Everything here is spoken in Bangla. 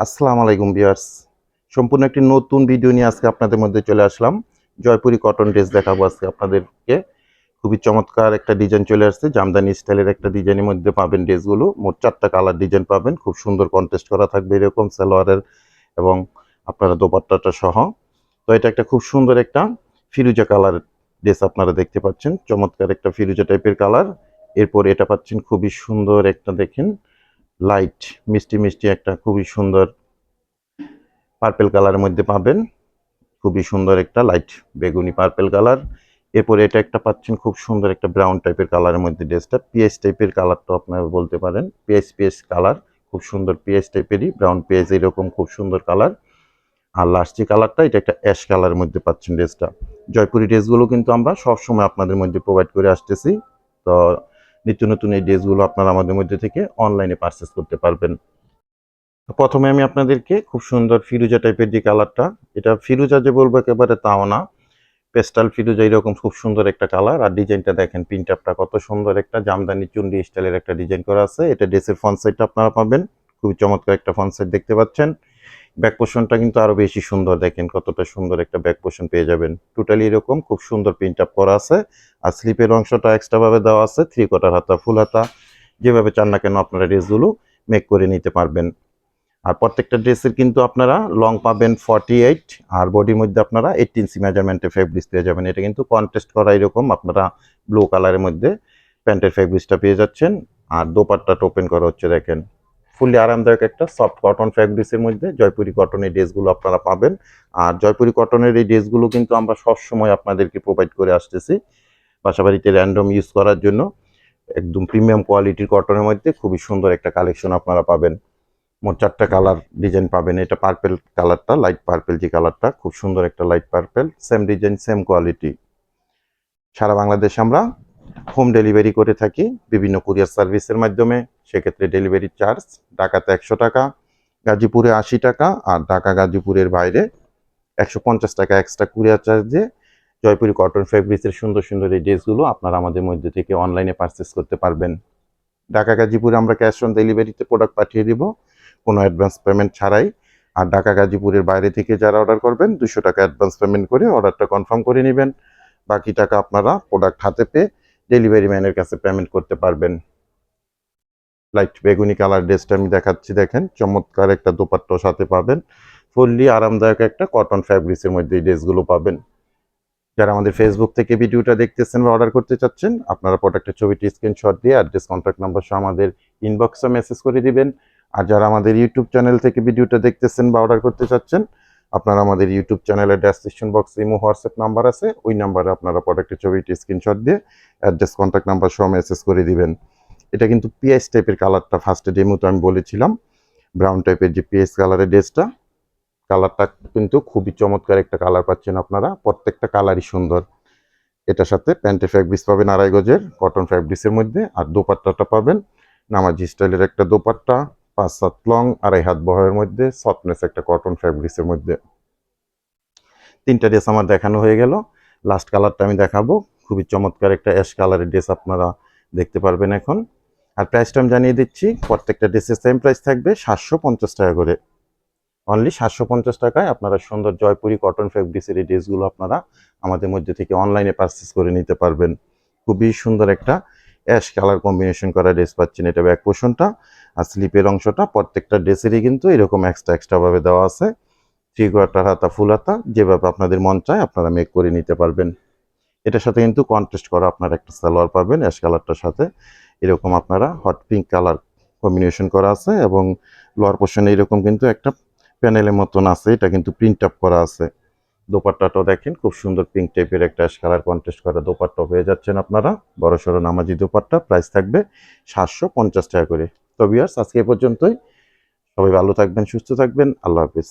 আসসালামু আলাইকুম ভিউয়ার্স। সম্পূর্ণ একটি নতুন ভিডিও নিয়ে আজকে আপনাদের মধ্যে চলে আসলাম। জয়পুরি কটন ড্রেস দেখাবো আজকে আপনাদেরকে। খুবই চমৎকার একটা ডিজাইন চলে আসছে। জামদানি স্টাইলের একটা ডিজাইনের মধ্যে পাবেন ড্রেসগুলো। মোট 4টা কালার ডিজাইন পাবেন। খুব সুন্দর কন্ট্রাস্ট করা থাকবে এরকম সালোয়ারের এবং আপনারা দোপাট্টাটা সহ। তো এটা একটা খুব সুন্দর একটা ফিরোজা কালার ড্রেস আপনারা দেখতে পাচ্ছেন। চমৎকার একটা ফিরোজা টাইপের কালার। এরপর এটা পাচ্ছেন খুবই সুন্দর একটা দেখেন লাইট মিষ্টি মিষ্টি একটা খুবই সুন্দর পার্পেল কালারের মধ্যে পাবেন। খুবই সুন্দর একটা লাইট বেগুনি পার্পেল কালার। এরপরে এটা একটা পাচ্ছেন খুব সুন্দর একটা ব্রাউন টাইপের কালারের মধ্যে ড্রেসটা পিএস টাইপের কালারটা আপনারা বলতে পারেন। পিএস কালার খুব সুন্দর পিএস টাইপেরই ব্রাউন পিএস এরকম খুব সুন্দর কালার। আর লাস্ট যে কালারটা এটা একটা অ্যাশ কালারের মধ্যে পাচ্ছেন ড্রেসটা। জয়পুরি ড্রেসগুলো কিন্তু আমরা সবসময় আপনাদের মধ্যে প্রোভাইড করে আসতেছি। তো নিত্য নতুন এই ড্রেসগুলো আপনারা আমাদের মধ্যে থেকে অনলাইনে পারচেস করতে পারবেন। প্রথমে আমি আপনাদেরকে খুব সুন্দর ফিরোজা টাইপের যে কালারটা, এটা ফিরোজা যে বলবো একেবারে তাও না, পেস্টাল ফিরোজা এরকম খুব সুন্দর একটা কালার। আর ডিজাইনটা দেখেন প্রিন্টআপটা কত সুন্দর একটা জামদানি চুন্ডি স্টাইলের একটা ডিজাইন করা আছে। এটা ড্রেসের ফ্রন্ট সাইডটা আপনারা পাবেন। খুবই চমৎকার একটা ফ্রন্ট সাইড দেখতে পাচ্ছেন। ব্যাক পোর্শনটা কিন্তু আরো বেশি সুন্দর, দেখেন কতটা সুন্দর একটা ব্যাক পোর্শন পেয়ে যাবেন। টোটালি এরকম খুব সুন্দর প্রিন্টআপ করা আছে। আর স্লিপের অংশটা এক্সট্রা ভাবে দেওয়া আছে। 3/4 হাতা ফুল হাতা যেভাবে চান না কেন আপনারা ড্রেসগুলো মেক করে নিতে পারবেন। আর প্রত্যেকটা ড্রেসের কিন্তু আপনারা লং পাবেন 48 আর বডির মধ্যে আপনারা 18 মেজারমেন্টের ফেব্রিক্স পেয়ে যাবেন। এটা কিন্তু কন্টেস্ট করা এরকম আপনারা ব্লু কালারের মধ্যে প্যান্টের ফেব্রিক্সটা পেয়ে যাচ্ছেন। আর দোপাট্টাটা ওপেন করা হচ্ছে দেখেন ফুললি আরামদায়ক একটা সফট কটন ফেব্রিক্সের মধ্যে জয়পুরি কটনের ড্রেসগুলো আপনারা পাবেন। আর জয়পুরি কটনের এই ড্রেসগুলো কিন্তু আমরা সবসময় আপনাদেরকে প্রোভাইড করে আসতেছি বাসাবাড়িতে র্যান্ডম ইউজ করার জন্য। একদম প্রিমিয়াম কোয়ালিটির কটনের মধ্যে খুবই সুন্দর একটা কালেকশন আপনারা পাবেন। মোট 4টা কালার ডিজাইন পাবেন। এটা পার্পেল কালারটা, লাইট পার্পেল যে কালারটা খুব সুন্দর একটা light purple, same design same quality. সারা বাংলাদেশে আমরা হোম ডেলিভারি করে থাকি বিভিন্ন কুরিয়ার সার্ভিসের মাধ্যমে। সেক্ষেত্রে ডেলিভারি চার্জ ঢাকাতে 100 টাকা, গাজীপুরে 80 টাকা, আর ঢাকা গাজীপুরের বাইরে 150 টাকা এক্সট্রা কুরিয়ার চার্জ দিয়ে জয়পুরি কটন ফেব্রিক্সের সুন্দর সুন্দর এই ড্রেসগুলো আপনারা আমাদের মধ্যে থেকে অনলাইনে পারচেস করতে পারবেন। ঢাকা গাজীপুরে আমরা ক্যাশ অন ডেলিভারিতে প্রোডাক্ট পাঠিয়ে দিব কোনো অ্যাডভান্স পেমেন্ট ছাড়াই। আর ঢাকা গাজীপুরের বাইরে থেকে যারা অর্ডার করবেন 200 টাকা অ্যাডভান্স পেমেন্ট করে অর্ডারটা কনফার্ম করে নেবেন। বাকি টাকা আপনারা প্রোডাক্ট হাতে পেয়ে ডেলিভারি ম্যানের কাছে পেমেন্ট করতে পারবেন। লাইট বেগুনি কালার ড্রেসটা আমি দেখাচ্ছি দেখেন, চমৎকার একটা দোপাট্টার সাথে পাবেন। ফুললি আরামদায়ক একটা কটন ফ্যাব্রিক্সের মধ্যে এই ড্রেসগুলো পাবেন। যারা আমাদের ফেসবুক থেকে ভিডিওটা দেখতেছেন বা অর্ডার করতে চাচ্ছেন আপনারা প্রোডাক্টের ছবিটি স্ক্রিনশট দিয়ে অ্যাড্রেস কন্ট্যাক্ট নাম্বার সহ আমাদের ইনবক্সে মেসেজ করে দিবেন। আর যারা আমাদের ইউটিউব চ্যানেল থেকে ভিডিওটা দেখতেছেন বা অর্ডার করতে চাচ্ছেন আপনারা আমাদের ইউটিউব চ্যানেলের ডেসক্রিপশন বক্সে ইমো হোয়াটসঅ্যাপ নাম্বার আছে, ওই নাম্বারে আপনারা প্রোডাক্টের ছবিটি স্ক্রিনশট দিয়ে অ্যাড্রেস কন্ট্যাক্ট নাম্বার সহ মেসেজ করে দিবেন। এটা কিন্তু পিএস টাইপের কালারটা ফার্স্টে ডেমোতে আমি বলেছিলাম, ব্রাউন টাইপের যে পিএস কালারের ড্রেসটা, কালারটা কিন্তু খুবই চমৎকার একটা কালার পাচ্ছেন আপনারা। প্রত্যেকটা কালারই সুন্দর। এটার সাথে প্যান্টের ফ্যাব্রিক্স পাবেন 2.5 গজের কটন ফ্যাব্রিক্সের মধ্যে। আর দোপাট্টাটা পাবেন নামাজি স্টাইলের একটা দোপাট্টা, 5/7 লং 2.5 হাত বহরের মধ্যে সফটনেস একটা কটন ফ্যাব্রিক্সের মধ্যে। 3টা ড্রেস আমার দেখানো হয়ে গেল। লাস্ট কালারটা আমি দেখাবো। খুবই চমৎকার একটা অ্যাশ কালারের ড্রেস আপনারা দেখতে পারবেন এখন। আর প্রাইসটা আমি জানিয়ে দিচ্ছি, প্রত্যেকটা ড্রেসের সেম প্রাইস থাকবে 750 টাকা করে। অনলি 750 টাকায় আপনারা সুন্দর জয়পুরি কটন ফেব্রিক্সের এই ড্রেসগুলো আপনারা আমাদের মধ্যে থেকে অনলাইনে পারচেস করে নিতে পারবেন। খুবই সুন্দর একটা অ্যাশ কালার কম্বিনেশন করা ড্রেস পাচ্ছেন। এটা ব্যাক পোর্শনটা আর স্লিপের অংশটা প্রত্যেকটা ড্রেসেরই কিন্তু এরকম এক্সট্রা ভাবে দেওয়া আছে। 3/4 হাতা ফুল হাতা যেভাবে আপনাদের মন চায় আপনারা মেক করে নিতে পারবেন। এটার সাথে কিন্তু কন্ট্রাস্ট করা আপনারা একটা সালোয়ার পাবেন অ্যাশ কালারটার সাথে। এরকম আপনারা হট পিঙ্ক কালার কম্বিনেশন করা আছে এবং লোয়ার পোর্শনে এরকম কিন্তু একটা প্যানেলের মতন আছে, এটা কিন্তু প্রিন্ট আপ করা আছে। দোপাট্টাটাও দেখেন খুব সুন্দর পিঙ্ক টাইপের একটা অ্যাশ কালার কন্ট্রাস্ট করা দোপাট্টা পেয়ে যাচ্ছেন আপনারা। বড়সড় নামাজি দোপাট্টা, প্রাইস থাকবে 750 টাকা করে। তো ভিউয়ার্স আজকে এ পর্যন্তই। সবাই ভালো থাকবেন, সুস্থ থাকবেন। আল্লাহ হাফেজ।